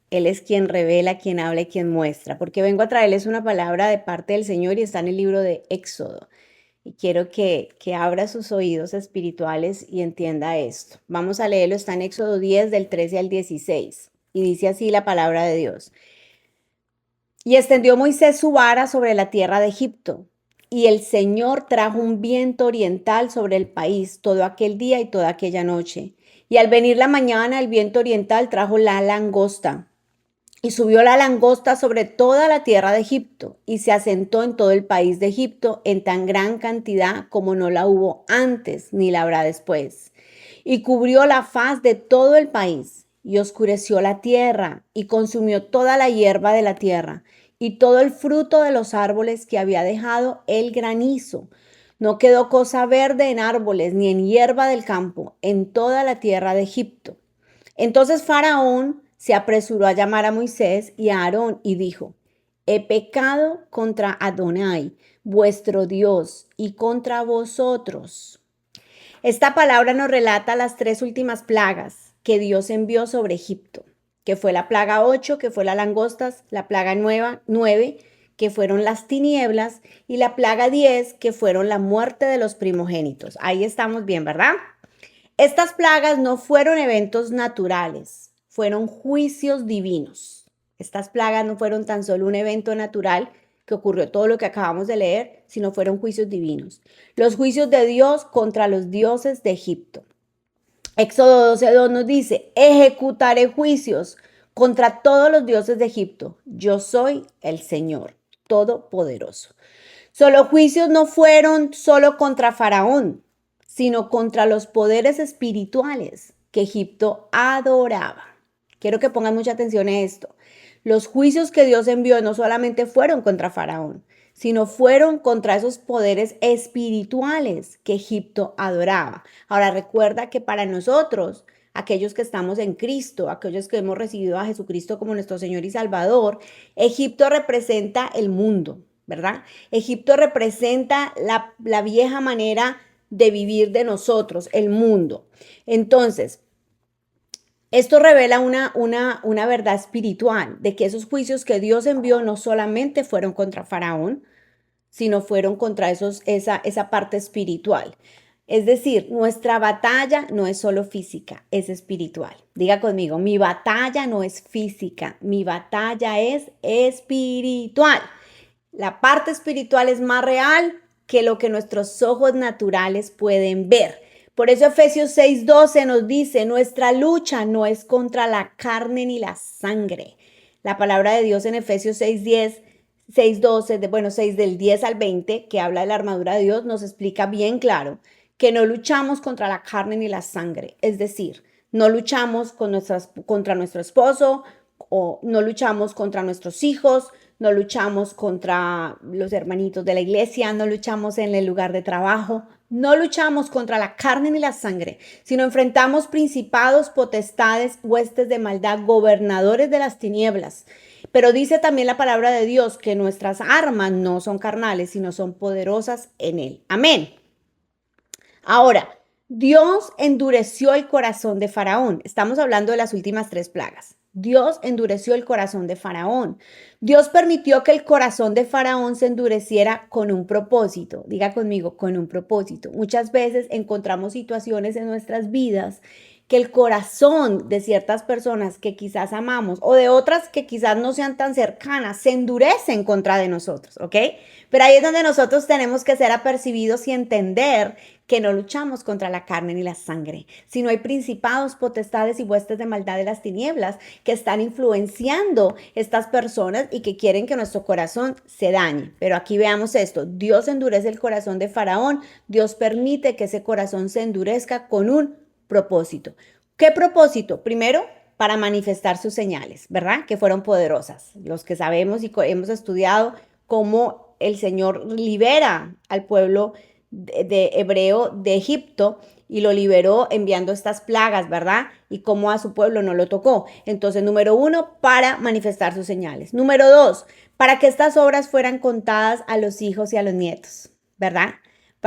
Él es quien revela, quien habla y quien muestra, porque vengo a traerles una palabra de parte del Señor y está en el libro de Éxodo. Y quiero que abra sus oídos espirituales y entienda esto. Vamos a leerlo, está en Éxodo 10 del 13 al 16. Y dice así la palabra de Dios. Y extendió Moisés su vara sobre la tierra de Egipto. Y el Señor trajo un viento oriental sobre el país todo aquel día y toda aquella noche. Y al venir la mañana, el viento oriental trajo la langosta. Y subió la langosta sobre toda la tierra de Egipto, y se asentó en todo el país de Egipto en tan gran cantidad como no la hubo antes ni la habrá después. Y cubrió la faz de todo el país, y oscureció la tierra, y consumió toda la hierba de la tierra, y todo el fruto de los árboles que había dejado el granizo. No quedó cosa verde en árboles, ni en hierba del campo, en toda la tierra de Egipto. Entonces Faraón se apresuró a llamar a Moisés y a Aarón y dijo: He pecado contra Adonai, vuestro Dios, y contra vosotros. Esta palabra nos relata las tres últimas plagas que Dios envió sobre Egipto, que fue la plaga 8, que fue las langostas, la plaga 9, que fueron las tinieblas, y la plaga 10, que fueron la muerte de los primogénitos. Ahí estamos bien, ¿verdad? Estas plagas no fueron eventos naturales, fueron juicios divinos. Estas plagas no fueron tan solo un evento natural que ocurrió todo lo que acabamos de leer, sino fueron juicios divinos. Los juicios de Dios contra los dioses de Egipto. Éxodo 12:2 nos dice: ejecutaré juicios contra todos los dioses de Egipto. Yo soy el Señor Todopoderoso. Los juicios no fueron solo contra Faraón, sino contra los poderes espirituales que Egipto adoraba. Quiero que pongan mucha atención a esto. Los juicios que Dios envió no solamente fueron contra Faraón, sino fueron contra esos poderes espirituales que Egipto adoraba. Ahora recuerda que para nosotros, aquellos que estamos en Cristo, aquellos que hemos recibido a Jesucristo como nuestro Señor y Salvador, Egipto representa el mundo, ¿verdad? Egipto representa la vieja manera de vivir de nosotros, el mundo. Entonces, esto revela una verdad espiritual, de que esos juicios que Dios envió no solamente fueron contra Faraón, sino fueron contra esa parte espiritual. Es decir, nuestra batalla no es solo física, es espiritual. Diga conmigo, mi batalla no es física, mi batalla es espiritual. La parte espiritual es más real que lo que nuestros ojos naturales pueden ver. Por eso Efesios 6:12 nos dice: nuestra lucha no es contra la carne ni la sangre. La palabra de Dios en Efesios 6:10, 6:12, bueno, 6 del 10 al 20, que habla de la armadura de Dios, nos explica bien claro que no luchamos contra la carne ni la sangre. Es decir, no luchamos contra nuestro esposo, o no luchamos contra nuestros hijos, no luchamos contra los hermanitos de la iglesia, no luchamos en el lugar de trabajo, no luchamos contra la carne ni la sangre, sino enfrentamos principados, potestades, huestes de maldad, gobernadores de las tinieblas. Pero dice también la palabra de Dios que nuestras armas no son carnales, sino son poderosas en Él. Amén. Ahora, Dios endureció el corazón de Faraón. Estamos hablando de las últimas tres plagas. Dios endureció el corazón de Faraón. Dios permitió que el corazón de Faraón se endureciera con un propósito. Diga conmigo, con un propósito. Muchas veces encontramos situaciones en nuestras vidas que el corazón de ciertas personas que quizás amamos o de otras que quizás no sean tan cercanas se endurece en contra de nosotros, ¿ok? Pero ahí es donde nosotros tenemos que ser apercibidos y entender que no luchamos contra la carne ni la sangre, sino hay principados, potestades y huestes de maldad de las tinieblas que están influenciando estas personas y que quieren que nuestro corazón se dañe. Pero aquí veamos esto: Dios endurece el corazón de Faraón, Dios permite que ese corazón se endurezca con un propósito. ¿Qué propósito? Primero, para manifestar sus señales, ¿verdad? Que fueron poderosas. Los que sabemos y hemos estudiado cómo el Señor libera al pueblo de hebreo de Egipto y lo liberó enviando estas plagas, ¿verdad? Y cómo a su pueblo no lo tocó. Entonces, número 1, para manifestar sus señales. Número 2, para que estas obras fueran contadas a los hijos y a los nietos, ¿verdad?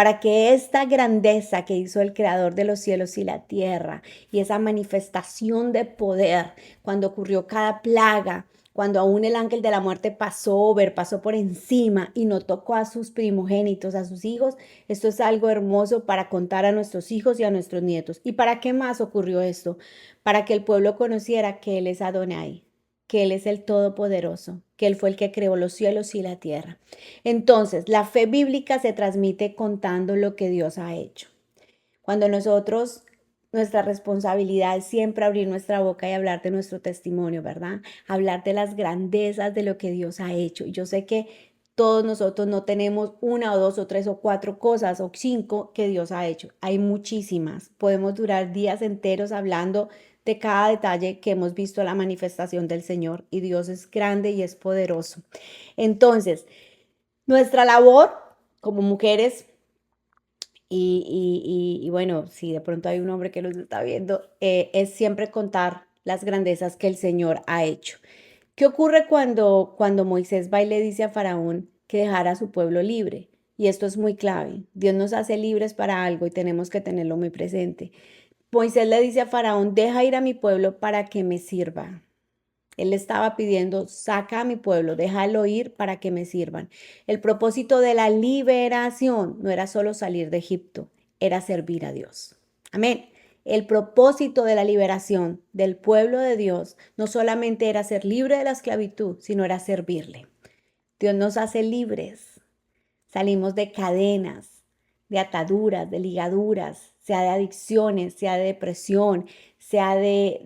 para que esta grandeza que hizo el Creador de los cielos y la tierra y esa manifestación de poder cuando ocurrió cada plaga, cuando aún el ángel de la muerte pasó por encima y no tocó a sus primogénitos, a sus hijos, esto es algo hermoso para contar a nuestros hijos y a nuestros nietos. ¿Y para qué más ocurrió esto? Para que el pueblo conociera que Él es Adonai, que Él es el Todopoderoso, que Él fue el que creó los cielos y la tierra. Entonces, la fe bíblica se transmite contando lo que Dios ha hecho. Cuando nosotros, nuestra responsabilidad es siempre abrir nuestra boca y hablar de nuestro testimonio, ¿verdad? Hablar de las grandezas de lo que Dios ha hecho. Y yo sé que todos nosotros no tenemos una o dos o tres o cuatro cosas o cinco que Dios ha hecho. Hay muchísimas. Podemos durar días enteros hablando de cada detalle que hemos visto la manifestación del Señor. Y Dios es grande y es poderoso. Entonces, nuestra labor como mujeres y bueno, si de pronto hay un hombre que los está viendo, es siempre contar las grandezas que el Señor ha hecho. ¿Qué ocurre cuando Moisés va y le dice a Faraón que dejara a su pueblo libre? Y esto es muy clave. Dios nos hace libres para algo y tenemos que tenerlo muy presente. Moisés le dice a Faraón, deja ir a mi pueblo para que me sirva. Él le estaba pidiendo, saca a mi pueblo, déjalo ir para que me sirvan. El propósito de la liberación no era solo salir de Egipto, era servir a Dios. Amén. El propósito de la liberación del pueblo de Dios no solamente era ser libre de la esclavitud, sino era servirle. Dios nos hace libres. Salimos de cadenas, de ataduras, de ligaduras, sea de adicciones, sea de depresión, sea de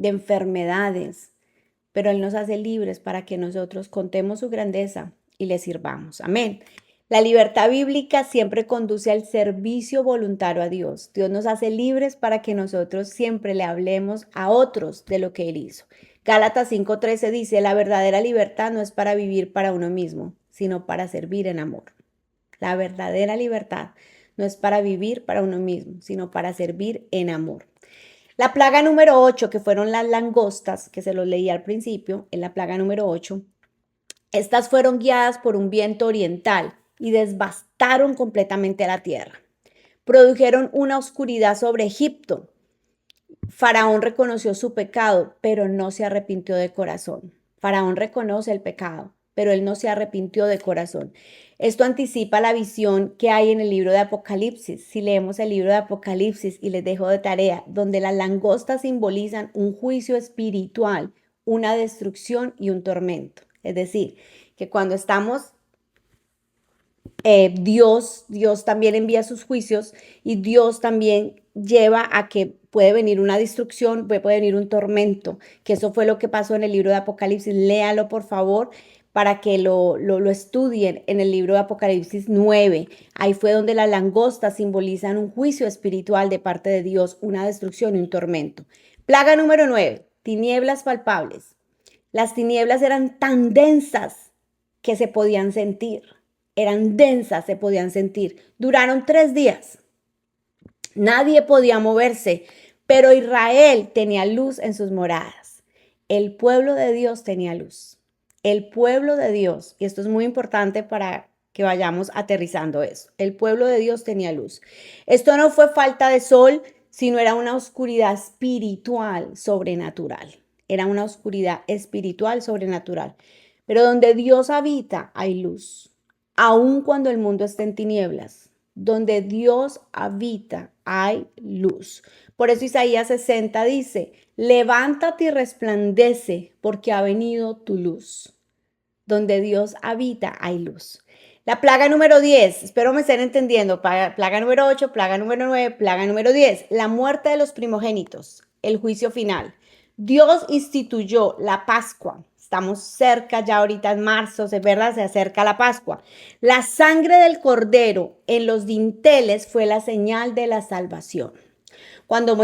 enfermedades, pero Él nos hace libres para que nosotros contemos su grandeza y le sirvamos. Amén. La libertad bíblica siempre conduce al servicio voluntario a Dios. Dios nos hace libres para que nosotros siempre le hablemos a otros de lo que Él hizo. Gálatas 5:13 dice, la verdadera libertad no es para vivir para uno mismo, sino para servir en amor. La verdadera libertad no es para vivir para uno mismo, sino para servir en amor. La plaga número 8, que fueron las langostas, que se los leí al principio, en la plaga número 8, estas fueron guiadas por un viento oriental y devastaron completamente la tierra. Produjeron una oscuridad sobre Egipto. Faraón reconoció su pecado, pero no se arrepintió de corazón. Faraón reconoce el pecado, pero él no se arrepintió de corazón. Esto anticipa la visión que hay en el libro de Apocalipsis. Si leemos el libro de Apocalipsis y les dejo de tarea, donde las langostas simbolizan un juicio espiritual, una destrucción y un tormento. Es decir, que cuando estamos Dios también envía sus juicios y Dios también lleva a que puede venir una destrucción, puede venir un tormento, que eso fue lo que pasó en el libro de Apocalipsis. Léalo, por favor, para que lo estudien en el libro de Apocalipsis 9. Ahí fue donde las langostas simbolizan un juicio espiritual de parte de Dios, una destrucción y un tormento. Plaga número 9, tinieblas palpables. Las tinieblas eran tan densas que se podían sentir. Eran densas, se podían sentir. Duraron 3 días. Nadie podía moverse, pero Israel tenía luz en sus moradas. El pueblo de Dios tenía luz. El pueblo de Dios, y esto es muy importante para que vayamos aterrizando eso. El pueblo de Dios tenía luz. Esto no fue falta de sol, sino era una oscuridad espiritual sobrenatural. Era una oscuridad espiritual sobrenatural. Pero donde Dios habita hay luz. Aun cuando el mundo esté en tinieblas, donde Dios habita hay luz. Por eso Isaías 60 dice, levántate y resplandece porque ha venido tu luz. Donde Dios habita hay luz. La plaga número 10, espero me estén entendiendo, plaga número 8, plaga número 9, plaga número 10, la muerte de los primogénitos, el juicio final. Dios instituyó la Pascua. Estamos cerca ya ahorita en marzo, es verdad, se acerca la Pascua. La sangre del cordero en los dinteles fue la señal de la salvación. Cuando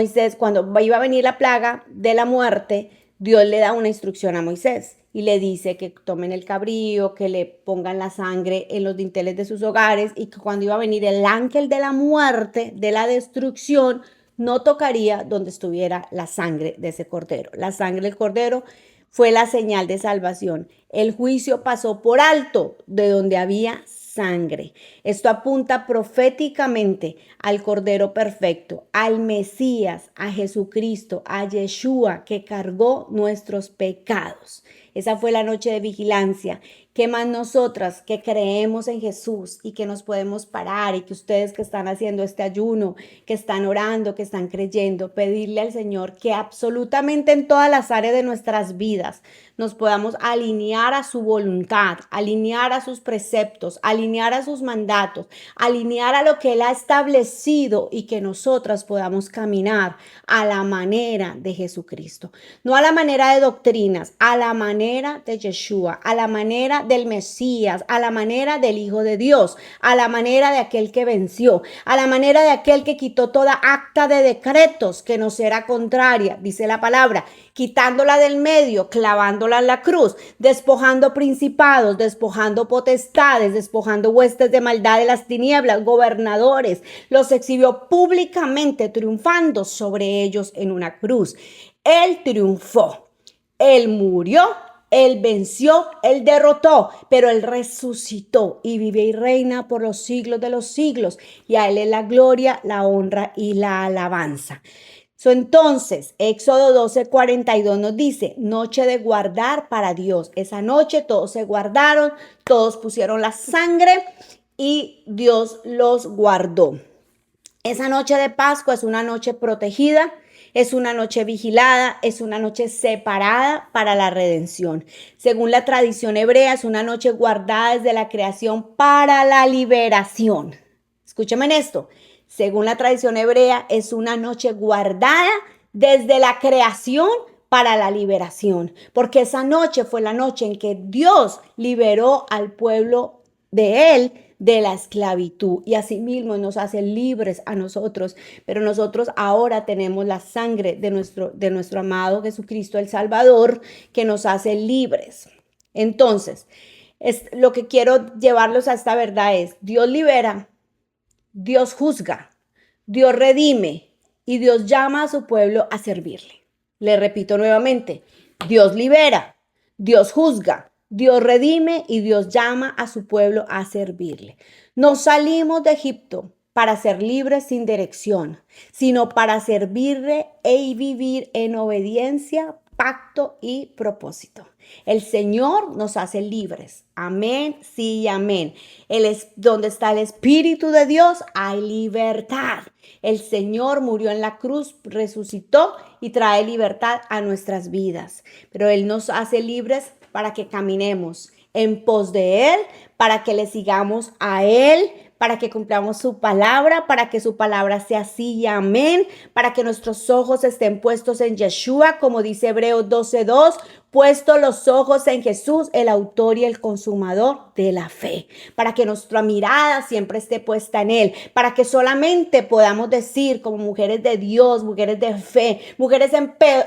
iba a venir la plaga de la muerte, Dios le da una instrucción a Moisés y le dice que tomen el cabrío, que le pongan la sangre en los dinteles de sus hogares y que cuando iba a venir el ángel de la muerte, de la destrucción, no tocaría donde estuviera la sangre de ese cordero. La sangre del cordero fue la señal de salvación. El juicio pasó por alto de donde había sangre. Esto apunta proféticamente al Cordero Perfecto, al Mesías, a Jesucristo, a Yeshua, que cargó nuestros pecados. Esa fue la noche de vigilancia. ¿Qué más nosotras que creemos en Jesús y que nos podemos parar, y que ustedes que están haciendo este ayuno, que están orando, que están creyendo, pedirle al Señor que absolutamente en todas las áreas de nuestras vidas nos podamos alinear a su voluntad, alinear a sus preceptos, alinear a sus mandatos, alinear a lo que Él ha establecido, y que nosotras podamos caminar a la manera de Jesucristo? No a la manera de doctrinas, a la manera de Yeshua, a la manera del Mesías, a la manera del Hijo de Dios, a la manera de aquel que venció, a la manera de aquel que quitó toda acta de decretos que nos era contraria, dice la palabra, quitándola del medio, clavándola en la cruz, despojando principados, despojando potestades, despojando huestes de maldad de las tinieblas, gobernadores, los exhibió públicamente, triunfando sobre ellos en una cruz. Él triunfó, Él murió, Él venció, Él derrotó, pero Él resucitó y vive y reina por los siglos de los siglos. Y a Él es la gloria, la honra y la alabanza. Entonces, Éxodo 12:42 nos dice, noche de guardar para Dios. Esa noche todos se guardaron, todos pusieron la sangre y Dios los guardó. Esa noche de Pascua es una noche protegida, es una noche vigilada, es una noche separada para la redención. Según la tradición hebrea, es una noche guardada desde la creación para la liberación. Escúchame en esto. Según la tradición hebrea, es una noche guardada desde la creación para la liberación, porque esa noche fue la noche en que Dios liberó al pueblo de Él de la esclavitud, y asimismo nos hace libres a nosotros. Pero nosotros ahora tenemos la sangre de nuestro amado Jesucristo el Salvador, que nos hace libres. Entonces, lo que quiero llevarlos a esta verdad es: Dios libera, Dios juzga, Dios redime y Dios llama a su pueblo a servirle. Le repito nuevamente, Dios libera, Dios juzga, Dios redime y Dios llama a su pueblo a servirle. No salimos de Egipto para ser libres sin dirección, sino para servirle y vivir en obediencia, pacto y propósito. El Señor nos hace libres. Amén, sí y amén. Donde está el Espíritu de Dios, hay libertad. El Señor murió en la cruz, resucitó y trae libertad a nuestras vidas. Pero Él nos hace libres para que caminemos en pos de Él, para que le sigamos a Él, para que cumplamos su palabra, para que su palabra sea sí y amén, para que nuestros ojos estén puestos en Yeshua, como dice Hebreos 12:2, puesto los ojos en Jesús, el autor y el consumador de la fe, para que nuestra mirada siempre esté puesta en Él, para que solamente podamos decir como mujeres de Dios, mujeres de fe, mujeres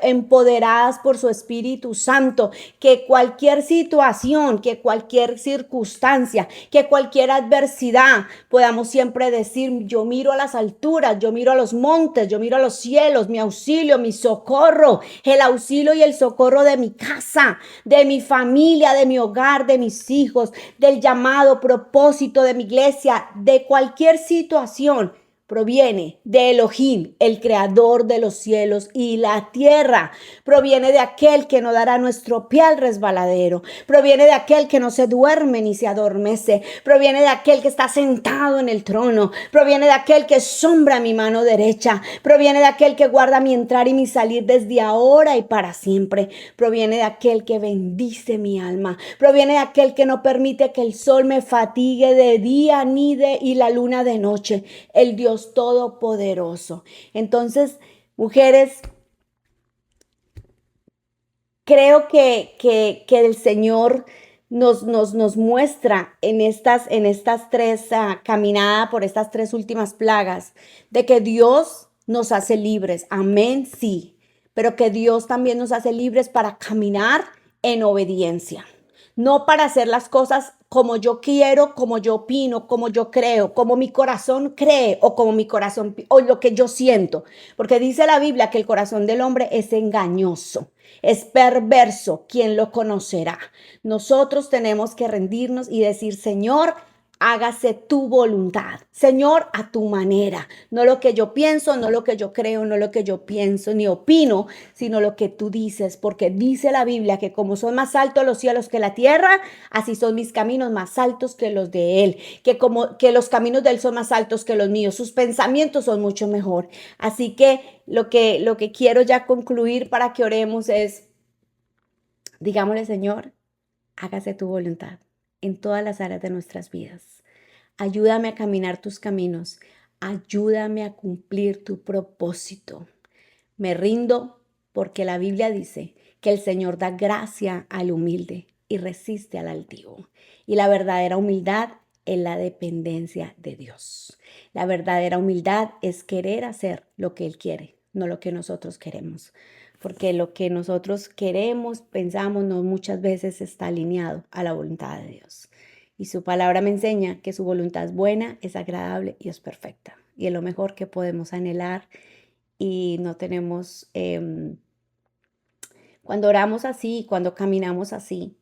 empoderadas por su Espíritu Santo, que cualquier situación, que cualquier circunstancia, que cualquier adversidad, podamos siempre decir: yo miro a las alturas, yo miro a los montes, yo miro a los cielos, mi auxilio, mi socorro, el auxilio y el socorro de mi casa, de mi familia, de mi hogar, de mis hijos, del llamado propósito de mi iglesia, de cualquier situación. Proviene de Elohim, el creador de los cielos y la tierra. Proviene de aquel que no dará nuestro pie al resbaladero. Proviene de aquel que no se duerme ni se adormece. Proviene de aquel que está sentado en el trono. Proviene de aquel que sombra mi mano derecha. Proviene de aquel que guarda mi entrar y mi salir desde ahora y para siempre. Proviene de aquel que bendice mi alma. Proviene de aquel que no permite que el sol me fatigue de día y la luna de noche. El Dios todopoderoso. Entonces, mujeres, creo que el Señor nos muestra en estas tres caminadas por estas tres últimas plagas, de que Dios nos hace libres. Amén, sí. Pero que Dios también nos hace libres para caminar en obediencia. No para hacer las cosas como yo quiero, como yo opino, como yo creo, como mi corazón cree o como mi corazón o lo que yo siento. Porque dice la Biblia que el corazón del hombre es engañoso, es perverso. ¿Quién lo conocerá? Nosotros tenemos que rendirnos y decir: Señor, hágase tu voluntad. Señor, a tu manera. No lo que yo pienso, no lo que yo creo, no lo que yo pienso ni opino, sino lo que tú dices, porque dice la Biblia que como son más altos los cielos que la tierra, así son mis caminos más altos que los de él, que como que los caminos de él son más altos que los míos, sus pensamientos son mucho mejor. Así que lo que quiero ya concluir para que oremos es, digámosle, Señor, hágase tu voluntad en todas las áreas de nuestras vidas. Ayúdame a caminar tus caminos. Ayúdame a cumplir tu propósito. Me rindo porque la Biblia dice que el Señor da gracia al humilde y resiste al altivo. Y la verdadera humildad es la dependencia de Dios. La verdadera humildad es querer hacer lo que Él quiere, no lo que nosotros queremos. Porque lo que nosotros queremos, pensamos, no muchas veces está alineado a la voluntad de Dios. Y su palabra me enseña que su voluntad es buena, es agradable y es perfecta. Y es lo mejor que podemos anhelar y no tenemos, cuando oramos así, cuando caminamos así,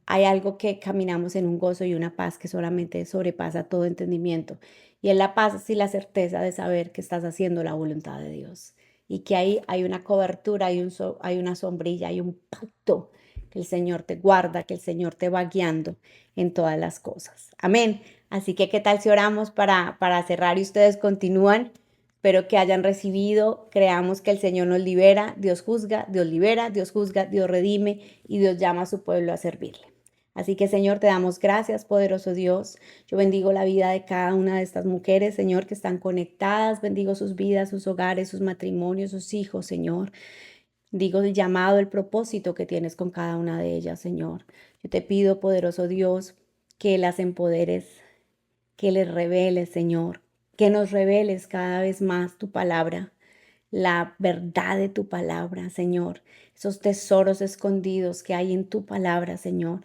hay algo que caminamos en un gozo y una paz que solamente sobrepasa todo entendimiento. Y es la paz y la certeza de saber que estás haciendo la voluntad de Dios. Y que ahí hay una cobertura, hay una sombrilla, hay un pacto, que el Señor te guarda, que el Señor te va guiando en todas las cosas. Amén. Así que, ¿qué tal si oramos para cerrar y ustedes continúan? Espero que hayan recibido, creamos que el Señor nos libera, Dios juzga, Dios libera, Dios juzga, Dios redime y Dios llama a su pueblo a servirle. Así que, Señor, te damos gracias, poderoso Dios. Yo bendigo la vida de cada una de estas mujeres, Señor, que están conectadas. Bendigo sus vidas, sus hogares, sus matrimonios, sus hijos, Señor. Digo el llamado, el propósito que tienes con cada una de ellas, Señor. Yo te pido, poderoso Dios, que las empoderes, que les reveles, Señor, que nos reveles cada vez más tu palabra, la verdad de tu palabra, Señor, esos tesoros escondidos que hay en tu palabra, Señor,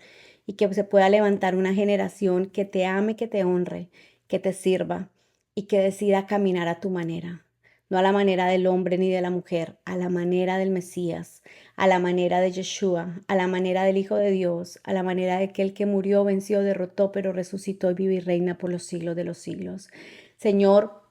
y que se pueda levantar una generación que te ame, que te honre, que te sirva y que decida caminar a tu manera, no a la manera del hombre ni de la mujer, a la manera del Mesías, a la manera de Yeshua, a la manera del Hijo de Dios, a la manera de aquel que murió, venció, derrotó, pero resucitó y vive y reina por los siglos de los siglos. Señor,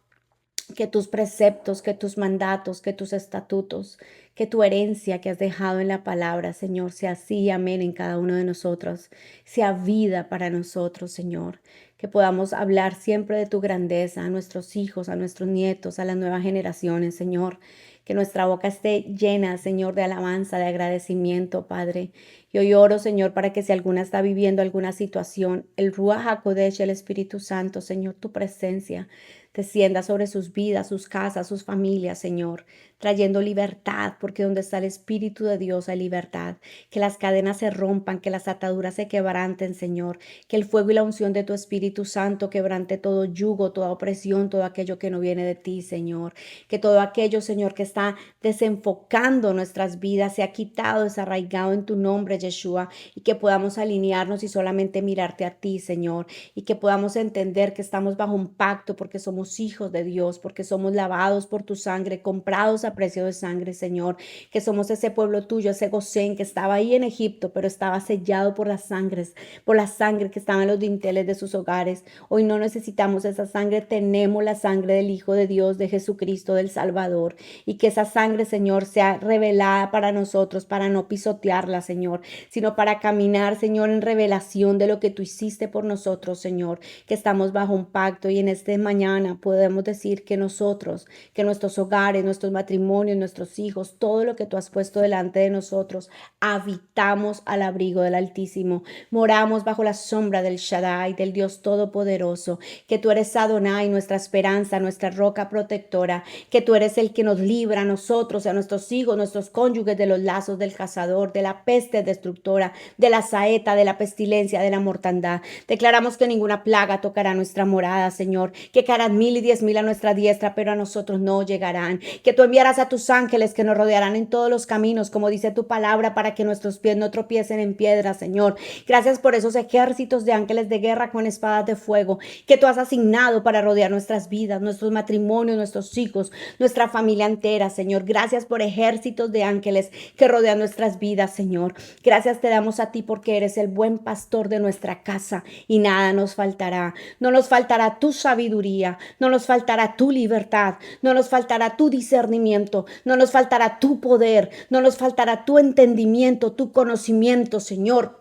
que tus preceptos, que tus mandatos, que tus estatutos, que tu herencia que has dejado en la palabra, Señor, sea así, amén, en cada uno de nosotros, sea vida para nosotros, Señor, que podamos hablar siempre de tu grandeza a nuestros hijos, a nuestros nietos, a las nuevas generaciones, Señor, que nuestra boca esté llena, Señor, de alabanza, de agradecimiento, Padre. Y hoy oro, Señor, para que si alguna está viviendo alguna situación, el Ruach HaKodesh, el Espíritu Santo, Señor, tu presencia descienda sobre sus vidas, sus casas, sus familias, Señor, trayendo libertad, porque donde está el Espíritu de Dios hay libertad. Que las cadenas se rompan, que las ataduras se quebranten, Señor, que el fuego y la unción de tu Espíritu Santo quebrante todo yugo, toda opresión, todo aquello que no viene de ti, Señor. Que todo aquello, Señor, que está desenfocando nuestras vidas sea quitado, desarraigado en tu nombre, Yeshua, y que podamos alinearnos y solamente mirarte a ti, Señor, y que podamos entender que estamos bajo un pacto porque somos hijos de Dios, porque somos lavados por tu sangre, comprados a precio de sangre, Señor, que somos ese pueblo tuyo, ese Gosén que estaba ahí en Egipto, pero estaba sellado por la sangre que estaba en los dinteles de sus hogares. Hoy no necesitamos esa sangre, tenemos la sangre del Hijo de Dios, de Jesucristo, del Salvador, y que esa sangre, Señor, sea revelada para nosotros, para no pisotearla, Señor, sino para caminar, Señor, en revelación de lo que tú hiciste por nosotros, Señor, que estamos bajo un pacto y en este mañana podemos decir que nosotros, que nuestros hogares, nuestros matrimonios, nuestros hijos, todo lo que tú has puesto delante de nosotros, habitamos al abrigo del Altísimo, moramos bajo la sombra del Shaddai, del Dios Todopoderoso, que tú eres Adonai, nuestra esperanza, nuestra roca protectora, que tú eres el que nos libra a nosotros, a nuestros hijos, nuestros cónyuges de los lazos del cazador, de la peste destructora, de la saeta, de la pestilencia, de la mortandad. Declaramos que ninguna plaga tocará nuestra morada, Señor, que caerán 1000 y 10,000 a nuestra diestra, pero a nosotros no llegarán, que tú enviarás a tus ángeles que nos rodearán en todos los caminos, como dice tu palabra, para que nuestros pies no tropiecen en piedra, Señor. Gracias por esos ejércitos de ángeles de guerra con espadas de fuego que tú has asignado para rodear nuestras vidas, nuestros matrimonios, nuestros hijos, nuestra familia entera. fuera, Señor. Gracias por ejércitos de ángeles que rodean nuestras vidas, Señor. Gracias te damos a ti porque eres el buen pastor de nuestra casa y nada nos faltará. No nos faltará tu sabiduría, no nos faltará tu libertad, no nos faltará tu discernimiento, no nos faltará tu poder, no nos faltará tu entendimiento, tu conocimiento, Señor.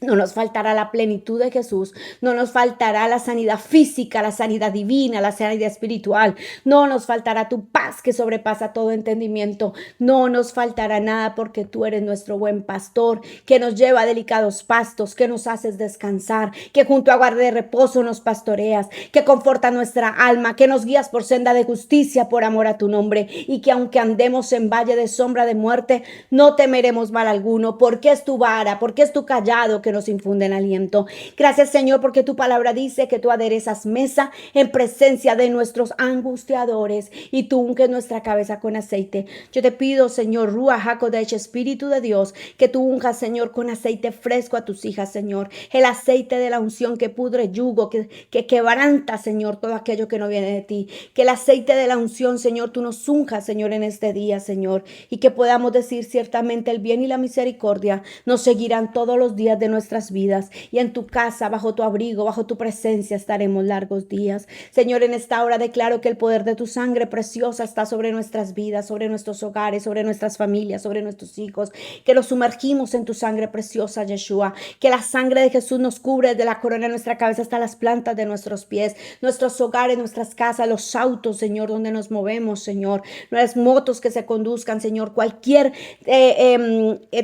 No nos faltará la plenitud de Jesús, no nos faltará la sanidad física, la sanidad divina, la sanidad espiritual, no nos faltará tu paz que sobrepasa todo entendimiento, no nos faltará nada porque tú eres nuestro buen pastor, que nos lleva a delicados pastos, que nos haces descansar, que junto a aguas de reposo nos pastoreas, que conforta nuestra alma, que nos guías por senda de justicia por amor a tu nombre, y que aunque andemos en valle de sombra de muerte, no temeremos mal alguno, porque es tu vara, porque es tu callado que nos infunden aliento. Gracias, Señor, porque tu palabra dice que tú aderezas mesa en presencia de nuestros angustiadores y tú unges nuestra cabeza con aceite. Yo te pido, Señor, Ruach HaKodesh, Espíritu de Dios, que tú unjas, Señor, con aceite fresco a tus hijas, Señor. El aceite de la unción que pudre yugo, que quebranta, Señor, todo aquello que no viene de ti. Que el aceite de la unción, Señor, tú nos unjas, Señor, en este día, Señor, y que podamos decir ciertamente el bien y la misericordia nos seguirán todos los días de nuestras vidas, y en tu casa, bajo tu abrigo, bajo tu presencia estaremos largos días. Señor, en esta hora declaro que el poder de tu sangre preciosa está sobre nuestras vidas, sobre nuestros hogares, sobre nuestras familias, sobre nuestros hijos, que los sumergimos en tu sangre preciosa, Yeshua, que la sangre de Jesús nos cubre desde la corona de nuestra cabeza hasta las plantas de nuestros pies, nuestros hogares, nuestras casas, los autos, Señor, donde nos movemos, Señor, las motos que se conduzcan, Señor, cualquier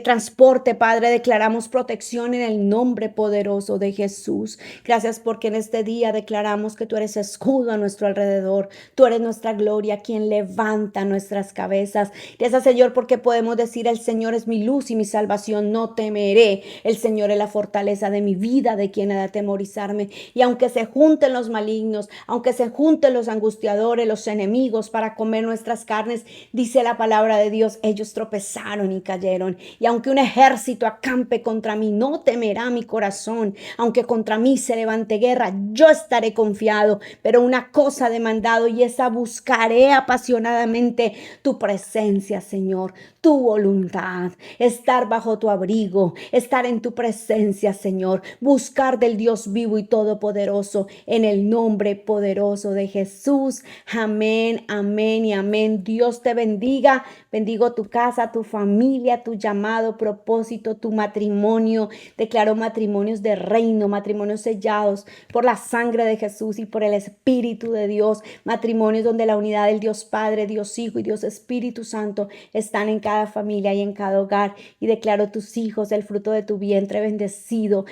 transporte, Padre, declaramos protección en el nombre poderoso de Jesús. Gracias porque en este día declaramos que tú eres escudo a nuestro alrededor, tú eres nuestra gloria, quien levanta nuestras cabezas. Gracias, Señor, porque podemos decir: el Señor es mi luz y mi salvación, no temeré. El Señor es la fortaleza de mi vida, de quien ha de atemorizarme. Y aunque se junten los malignos, aunque se junten los angustiadores, los enemigos para comer nuestras carnes, dice la palabra de Dios, ellos tropezaron y cayeron. Y aunque un ejército acampe contra mí, no temerá mi corazón. Aunque contra mí se levante guerra, yo estaré confiado. Pero una cosa he demandado, y esa buscaré apasionadamente: tu presencia, Señor, tu voluntad, estar bajo tu abrigo, estar en tu presencia, Señor, buscar del Dios vivo y todopoderoso, en el nombre poderoso de Jesús. Amén, amén y amén. Dios te bendiga. Bendigo tu casa, tu familia, tu llamado, propósito, tu matrimonio. Declaro matrimonios de reino, matrimonios sellados por la sangre de Jesús y por el Espíritu de Dios. Matrimonios donde la unidad del Dios Padre, Dios Hijo y Dios Espíritu Santo están en cada familia y en cada hogar. Y declaro tus hijos, el fruto de tu vientre bendecido.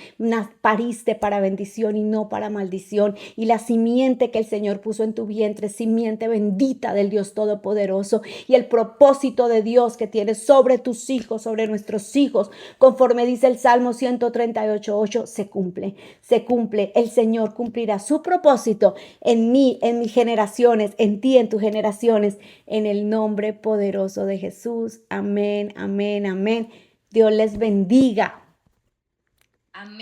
Pariste para bendición y no para maldición. Y la simiente que el Señor puso en tu vientre, simiente bendita del Dios Todopoderoso. Y el propósito de Dios que tiene sobre tus hijos, sobre nuestros hijos, conforme dice el Salmo 138:8, se cumple, se cumple. El Señor cumplirá su propósito en mí, en mis generaciones, en ti, en tus generaciones, en el nombre poderoso de Jesús. Amén, amén, amén. Dios les bendiga. Amén.